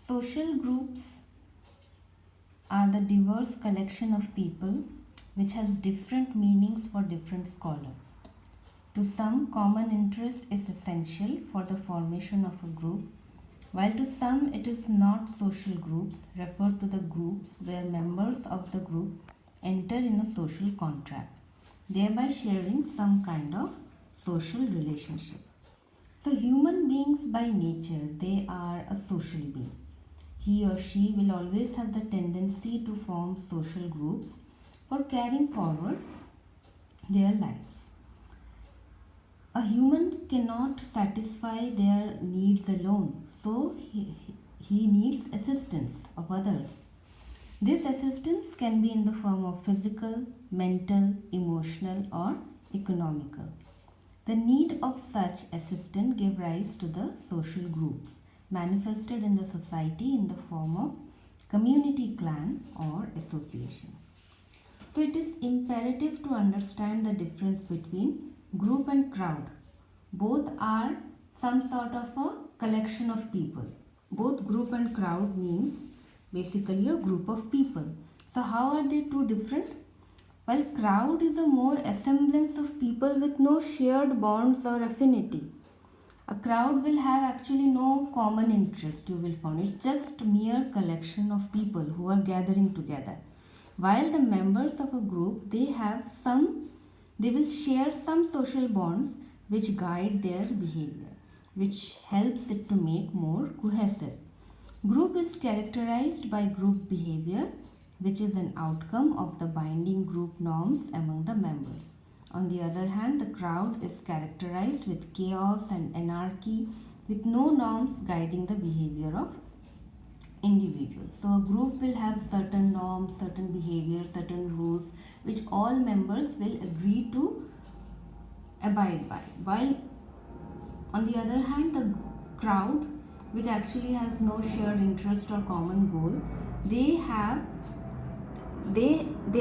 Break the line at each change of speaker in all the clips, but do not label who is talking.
Social groups are the diverse collection of people which has different meanings for different scholars. To some, common interest is essential for the formation of a group, while to some it is not. Social groups refer to the groups where members of the group enter in a social contract, thereby sharing some kind of social relationship. So human beings by nature, they are a social being. He or she will always have the tendency to form social groups for carrying forward their lives. A human cannot satisfy their needs alone, so he needs assistance of others. This assistance can be in the form of physical, mental, emotional, or economical. The need of such assistance gave rise to the social groups manifested in the society in the form of community, clan, or association. So it is imperative to understand the difference between group and crowd. Both are some sort of a collection of people. Both group and crowd means basically a group of people. So how are they two different? Well, crowd is a more assemblance of people with no shared bonds or affinity. A crowd will have actually no common interest, you will find. It's just mere collection of people who are gathering together. While the members of a group, they will share some social bonds which guide their behavior, which helps it to make more cohesive. Group is characterized by group behavior, which is an outcome of the binding group norms among the members. On the other hand, the crowd is characterized with chaos and anarchy, with no norms guiding the behavior of individuals. So a group will have certain norms, certain behaviors, certain rules, which all members will agree to abide by. While on the other hand, the crowd, which actually has no shared interest or common goal, they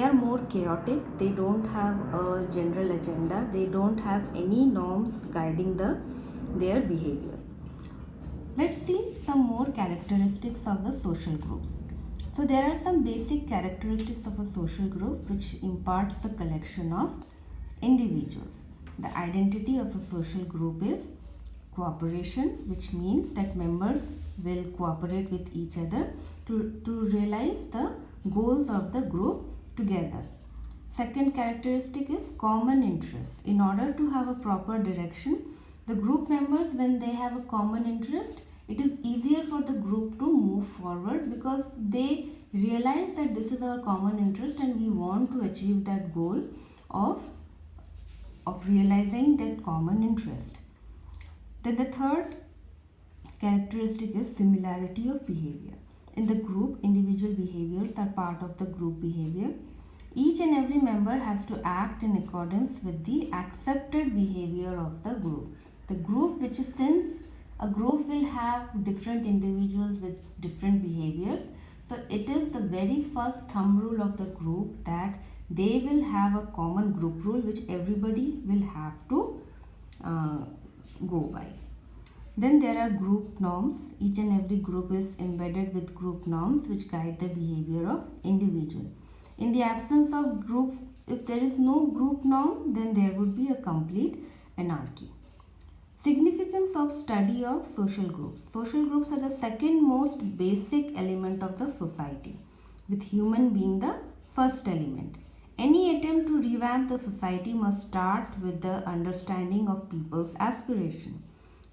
are more chaotic. They don't have a general agenda. They don't have any norms guiding their behavior. Let's see some more characteristics of the social groups. So there are some basic characteristics of a social group which imparts the collection of individuals. The identity of a social group is cooperation, which means that members will cooperate with each other to realize the goals of the group together. Second characteristic is common interest. In order to have a proper direction, the group members, when they have a common interest, it is easier for the group to move forward because they realize that this is our common interest and we want to achieve that goal of realizing that common interest. Then the third characteristic is similarity of behavior. In the group, individual behaviors are part of the group behavior. Each and every member has to act in accordance with the accepted behavior of the group. The group, which is, since a group will have different individuals with different behaviors, so it is the very first thumb rule of the group that they will have a common group rule which everybody will have to go by. Then there are group norms. Each and every group is embedded with group norms which guide the behavior of individual. In the absence of group, if there is no group norm, then there would be a complete anarchy. Significance of study of social groups. Social groups are the second most basic element of the society, with human being the first element. Any attempt to revamp the society must start with the understanding of people's aspiration.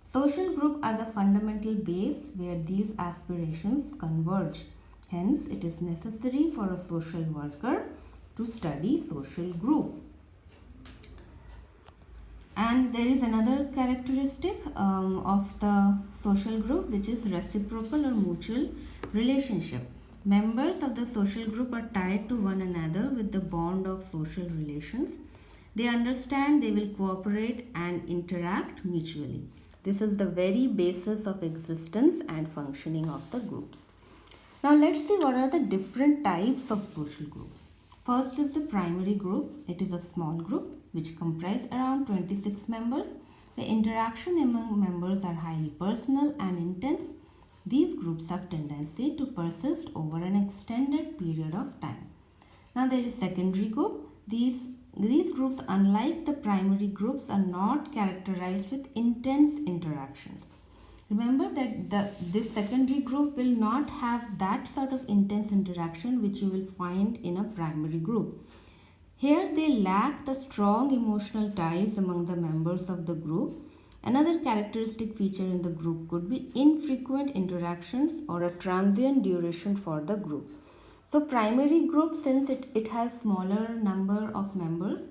Social groups are the fundamental base where these aspirations converge. Hence, it is necessary for a social worker to study social group. And there is another characteristic of the social group, which is reciprocal or mutual relationship. Members of the social group are tied to one another with the bond of social relations. They understand, they will cooperate and interact mutually. This is the very basis of existence and functioning of the groups. Now let's see what are the different types of social groups. First is the primary group. It is a small group which comprises around 26 members. The interaction among members are highly personal and intense. These groups have tendency to persist over an extended period of time. Now there is secondary group. These groups, unlike the primary groups, are not characterized with intense interactions. Remember that this secondary group will not have that sort of intense interaction which you will find in a primary group. Here they lack the strong emotional ties among the members of the group. Another characteristic feature in the group could be infrequent interactions or a transient duration for the group. So primary group, since it has smaller number of members,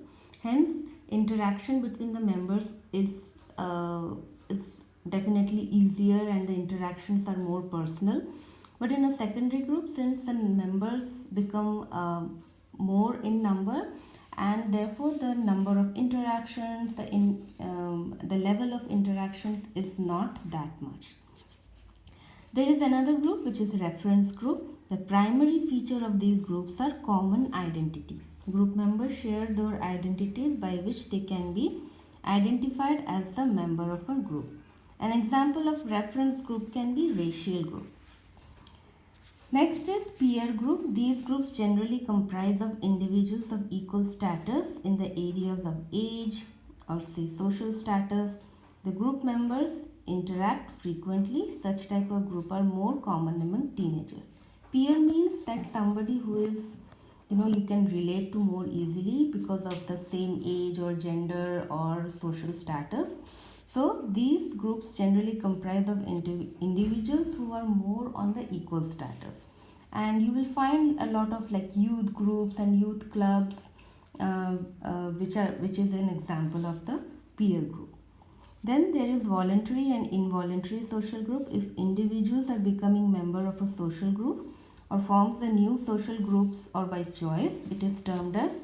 hence interaction between the members is definitely easier and the interactions are more personal. But in a secondary group, since the members become more in number, and therefore the number of interactions, the level of interactions is not that much. There is another group which is reference group. The primary feature of these groups are common identity. Group members share their identities by which they can be identified as a member of a group. An example of reference group can be racial group. Next is peer group. These groups generally comprise of individuals of equal status in the areas of age or say social status. The group members interact frequently. Such type of group are more common among teenagers. Peer means that somebody who is, you can relate to more easily because of the same age or gender or social status. So these groups generally comprise of individuals who are more on the equal status. And you will find a lot of like youth groups and youth clubs, which is an example of the peer group. Then there is voluntary and involuntary social group. If individuals are becoming member of a social group or forms a new social groups or by choice, it is termed as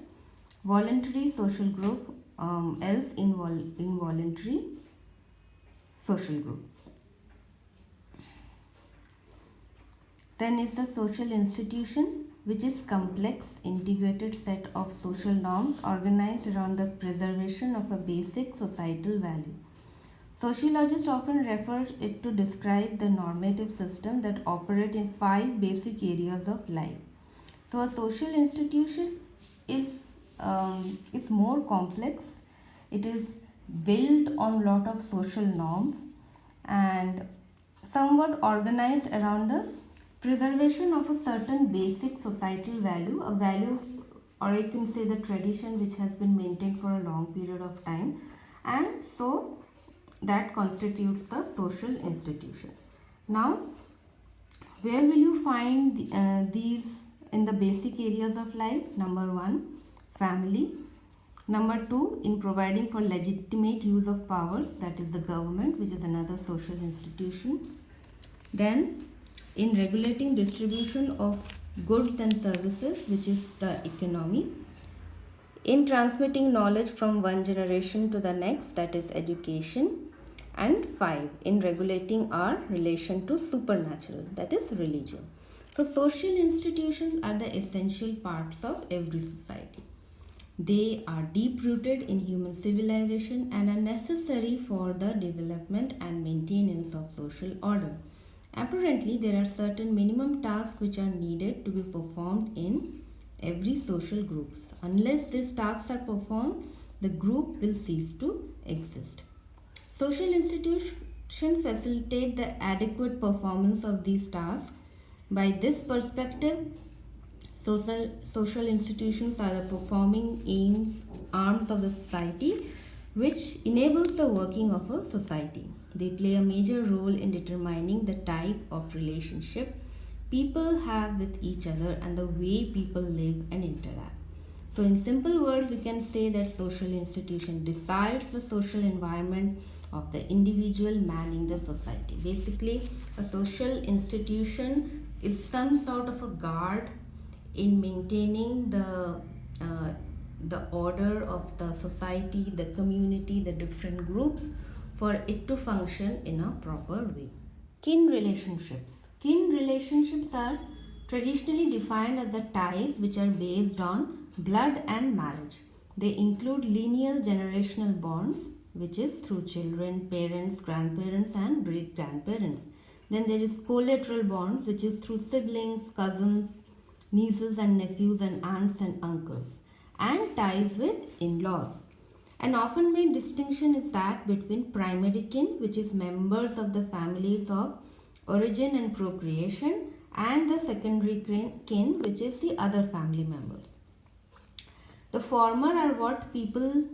voluntary social group, else involuntary social group. Then is the social institution, which is complex integrated set of social norms organized around the preservation of a basic societal value. Sociologists often refer it to describe the normative system that operate in 5 basic areas of life. So a social institution is more complex. It is built on lot of social norms and somewhat organized around the preservation of a certain basic societal value, a value, or you can say the tradition which has been maintained for a long period of time, and so that constitutes the social institution. Now, where will you find these in the basic areas of life? Number 1, family. Number 2, in providing for legitimate use of powers, that is the government, which is another social institution. Then, in regulating distribution of goods and services, which is the economy. In transmitting knowledge from one generation to the next, that is education. And 5, in regulating our relation to supernatural, that is religion. So social institutions are the essential parts of every society. They are deep-rooted in human civilization and are necessary for the development and maintenance of social order. Apparently, there are certain minimum tasks which are needed to be performed in every social groups. Unless these tasks are performed, the group will cease to exist. Social institutions facilitate the adequate performance of these tasks. By this perspective, social institutions are the performing arms of the society, which enables the working of a society. They play a major role in determining the type of relationship people have with each other and the way people live and interact. So in simple words, we can say that social institution decides the social environment of the individual manning the society. Basically, a social institution is some sort of a guard in maintaining the order of the society, the community, the different groups for it to function in a proper way. Kin relationships. Kin relationships are traditionally defined as the ties which are based on blood and marriage. They include lineal generational bonds, which is through children, parents, grandparents, and great grandparents. Then there is collateral bonds, which is through siblings, cousins, nieces and nephews, and aunts and uncles, and ties with in-laws. An often made distinction is that between primary kin, which is members of the families of origin and procreation, and the secondary kin, which is the other family members. The former are what people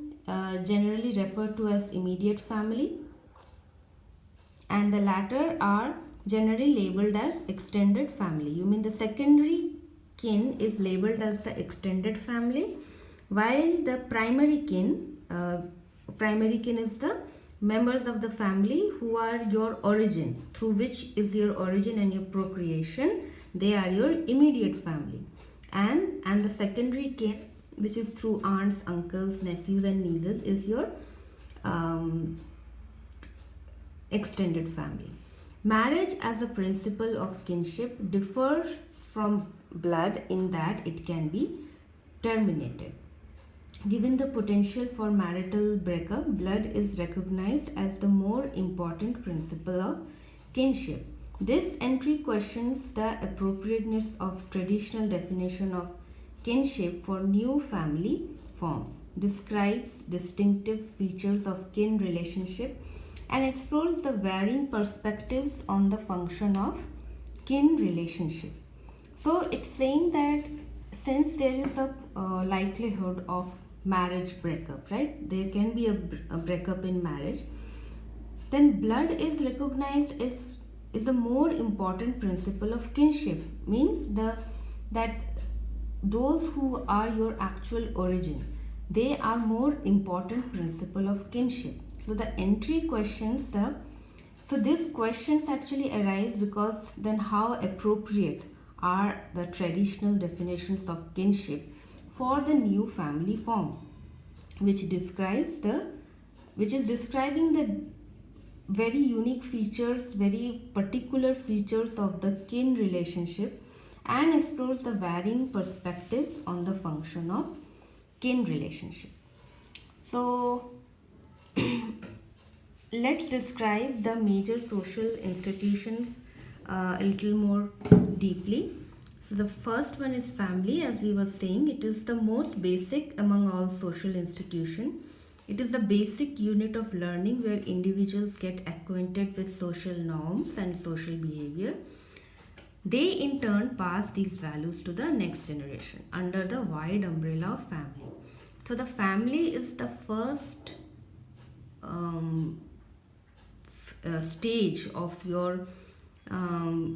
generally refer to as immediate family, and the latter are generally labeled as extended family. You mean the secondary kin is labeled as the extended family, while the primary kin is the members of the family who are your origin, through which is your origin and your procreation. They are your immediate family, and the secondary kin, which is through aunts, uncles, nephews and nieces, is your extended family. Marriage as a principle of kinship differs from blood in that it can be terminated. Given the potential for marital breakup, blood is recognized as the more important principle of kinship. This entry questions the appropriateness of traditional definition of kinship for new family forms, describes distinctive features of kin relationship, and explores the varying perspectives on the function of kin relationship. So it's saying that since there is a likelihood of marriage breakup, right? There can be a breakup in marriage. Then blood is recognized is a more important principle of kinship. Means that those who are your actual origin, they are more important principle of kinship. So the entry questions so these questions actually arise because then how appropriate are the traditional definitions of kinship for the new family forms, which is describing the very unique features, very particular features of the kin relationship, and explores the varying perspectives on the function of kin relationship. So let's describe the major social institutions a little more deeply. So the first one is family. As we were saying, it is the most basic among all social institutions. It is the basic unit of learning where individuals get acquainted with social norms and social behavior. They in turn pass these values to the next generation under the wide umbrella of family. So the family is the first stage of your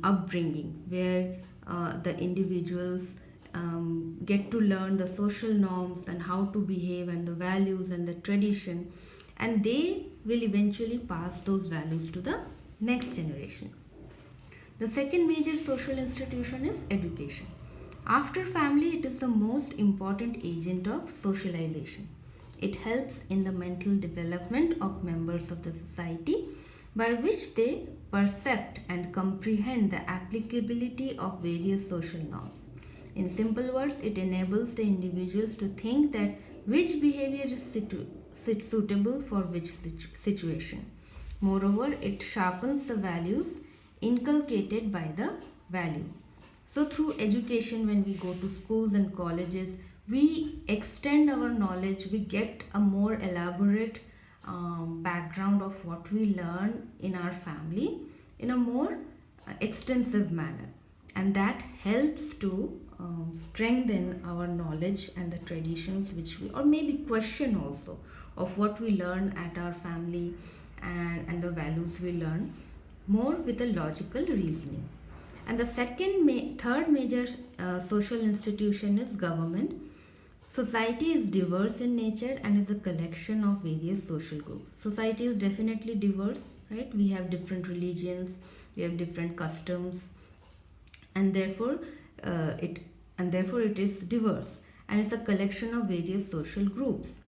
upbringing, where the individuals get to learn the social norms and how to behave and the values and the tradition, and they will eventually pass those values to the next generation. The second major social institution is education. After family, it is the most important agent of socialization. It helps in the mental development of members of the society, by which they percept and comprehend the applicability of various social norms. In simple words, it enables the individuals to think that which behavior is suitable for which situation. Moreover, it sharpens the values inculcated by the value. So through education, when we go to schools and colleges, we extend our knowledge, we get a more elaborate background of what we learn in our family in a more extensive manner, and that helps to strengthen our knowledge and the traditions which we, or maybe question also of what we learn at our family, and the values we learn more with a logical reasoning. And the third major social institution is government. Society is diverse in nature and is a collection of various social groups. Society is definitely diverse, right? We have different religions, we have different customs, and therefore it is diverse, and it's a collection of various social groups.